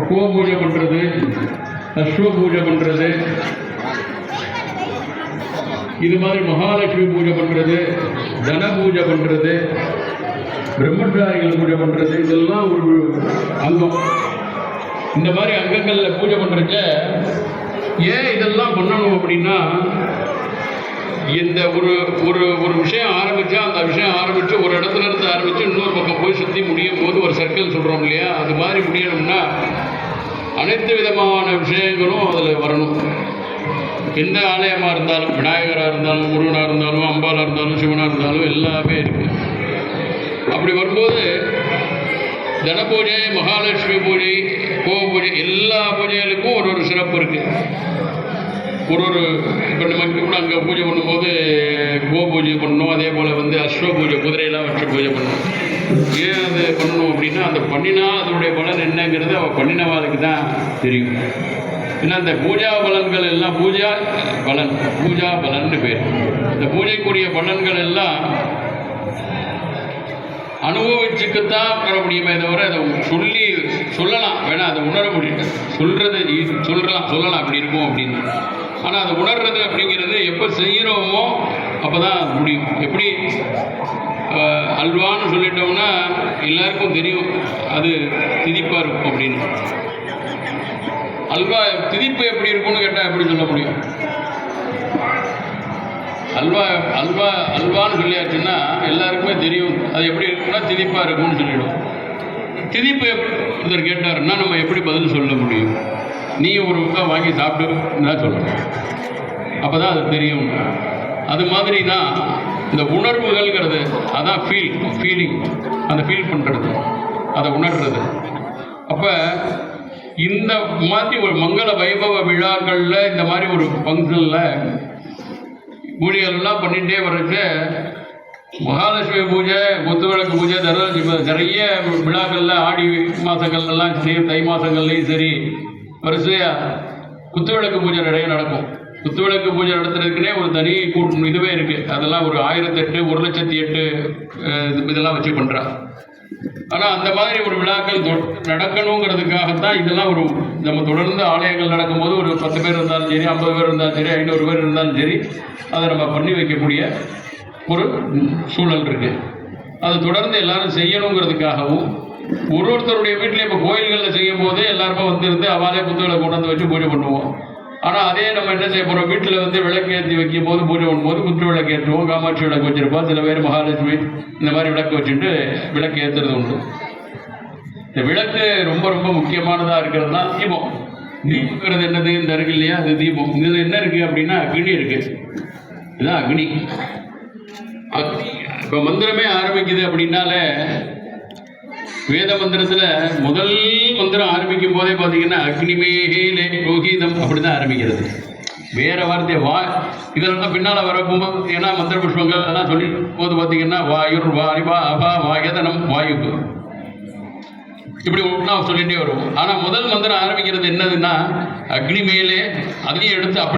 கோ பூஜை பண்ணுறது, அஸ்வ பூஜை பண்ணுறது, இது மாதிரி மகாலட்சுமி பூஜை பண்ணுறது, தன பூஜை பண்ணுறது, பிரம்மச்சாரிகள் பூஜை பண்ணுறது, இதெல்லாம் ஒரு அங்கம். இந்த மாதிரி அங்கங்களில் பூஜை பண்ணுறச்ச ஏன் இதெல்லாம் பண்ணணும் அப்படின்னா, இந்த ஒரு ஒரு ஒரு விஷயம் ஆரம்பித்தா அந்த விஷயம் ஆரம்பித்து ஒரு இடத்துல இருந்து ஆரம்பித்து இன்னொரு பக்கம் போய் சுற்றி முடியும் போது ஒரு சர்க்கிள் சொல்கிறோம் இல்லையா, அது மாதிரி முடியணும்னா அனைத்து விதமான விஷயங்களும் அதில் வரணும். எந்த ஆலயமாக இருந்தாலும், விநாயகராக இருந்தாலும், முருகனாக இருந்தாலும், அம்பாலாக இருந்தாலும், சிவனாக இருந்தாலும் எல்லாமே இருக்குது. அப்படி வரும்போது தன பூஜை, மகாலட்சுமி பூஜை, கோ பூஜை, எல்லா பூஜைகளுக்கும் ஒரு ஒரு சிறப்பு இருக்குது. ஒரு இப்போ நமக்கு கூட அங்கே பூஜை பண்ணும்போது கோ பூஜை பண்ணணும், அதே போல் அஸ்வ பூஜை, குதிரையெல்லாம் வச்சு பூஜை பண்ணணும். ஏன் அது பண்ணணும் அப்படின்னா, அந்த பண்ணினா அதனுடைய பலன் என்னங்கிறது அவள் பண்ணினவாளுக்கு தான் தெரியும். ஏன்னா அந்த பூஜா பலன்கள் எல்லாம் பூஜா பலன்னு பேர். இந்த பூஜைக்குரிய பலன்கள் எல்லாம் அனுபவிச்சுக்குத்தான் பெற முடியுமே தவிர அதை சொல்லலாம் வேணா, அதை உணர முடியும். சொல்லலாம் அப்படி இருக்கும் அப்படின்னு. ஆனால் அதை உணர்றது அப்படிங்கிறது எப்போ செய்கிறோமோ அப்போ தான் முடியும். எப்படி அல்வான்னு சொல்லிட்டோம்னா எல்லாருக்கும் தெரியும் அது திதிப்பாக இருக்கும் அப்படின்னு. அல்வா திதிப்பு எப்படி இருக்கும்னு கேட்டால் எப்படி சொல்ல முடியும்? அல்வான்னு சொல்லியாச்சுன்னா எல்லாருக்குமே தெரியும் அது எப்படி இருக்குன்னா திதிப்பாக இருக்கும்னு சொல்லிடும். திதிப்பு ஒருத்தர் கேட்டாருன்னா நம்ம எப்படி பதில் சொல்ல முடியும்? நீ ஒரு பக்கம் வாங்கி சாப்பிட்டு தான் சொல்லணும், அப்போ தான் அது தெரியும். அது மாதிரி தான் இந்த உணர்வுகள்ங்கிறது, அதான் ஃபீலிங், அந்த ஃபீல் பண்ணுறது, அதை உணர்றது. அப்போ இந்த மாதிரி ஒரு மங்கள வைபவ விழாக்களில் இந்த மாதிரி ஒரு ஃபங்க்ஷனில் பூஜைகள்லாம் பண்ணிகிட்டே வர்றதுக்கு மகாலட்சுமி பூஜை, குத்துவிளக்கு பூஜை, நிறைய விழாக்களில் ஆடி மாதங்கள்லாம் சரி, தை மாதங்கள்லேயும் சரி, வரிசையாக குத்துவிளக்கு பூஜை நிறைய நடக்கும். குத்துவிளக்கு பூஜை நடத்துறதுக்குனே ஒரு தனி இதுவே இருக்குது. அதெல்லாம் ஒரு 1008, 1,08,008 இதெல்லாம் வச்சு பண்ணுறா. ஆனால் அந்த மாதிரி ஒரு விழாக்கள் நடக்கணுங்கிறதுக்காகத்தான் இதெல்லாம் ஒரு நம்ம தொடர்ந்து ஆலயங்கள் நடக்கும்போது ஒரு 10 பேர் இருந்தாலும் சரி, 50 பேர் இருந்தாலும் சரி, 500 பேர் இருந்தாலும் சரி, அதை நம்ம பண்ணி வைக்கக்கூடிய ஒரு சூழல் இருக்குது. அதை தொடர்ந்து எல்லாரும் செய்யணுங்கிறதுக்காகவும் ஒருத்தருடைய வீட்டில் இப்போ கோயில்களில் செய்யும் போதே எல்லாருமே இருந்து அவாலே புத்துகளை கொண்டு வந்து வச்சு பூஜை பண்ணுவோம். ஆனால் அதே நம்ம என்ன செய்ய போகிறோம், வீட்டில் விளக்கு ஏற்றி வைக்கும் போது பூஜை பண்ணும்போது குத்து விளக்கு ஏற்றுவோம், காமாட்சி விளக்கு வச்சுருப்போம், சில பேர் மகாலட்சுமி இந்த மாதிரி விளக்கு வச்சுட்டு விளக்கு ஏற்றுறது உண்டு. இந்த விளக்கு ரொம்ப ரொம்ப முக்கியமானதாக இருக்கிறது தான் தீபம். தீபங்கிறது என்னது? இந்த இருக்கு இல்லையா, அது தீபம். இதில் என்ன இருக்குது அப்படின்னா அக்னி இருக்குது. இதுதான் அக்னி. இப்போ மந்திரமே ஆரம்பிக்குது அப்படின்னாலே வேத மந்திரத்தில் முதல் மந்திரம் ஆரம்பிக்கும் போதே பார்த்தீங்கன்னா அக்னிமேலே ரோஹிதம் அப்படி தான் ஆரம்பிக்கிறது. வேற வார்த்தை இதெல்லாம் பின்னால் வரப்போகும்போது ஏன்னா மந்திர புஷ்பங்கள் எல்லாம் சொல்லி போது பார்த்தீங்கன்னா வாயுர் வாரிவா அபா வாயதனம் வாயுக்கு இப்படி ஒன்றா சொல்லிகிட்டே வருவோம். ஆனால் முதல் மந்திரம் ஆரம்பிக்கிறது என்னதுன்னா அக்னி மேலே, அதையும் எடுத்து அப்படி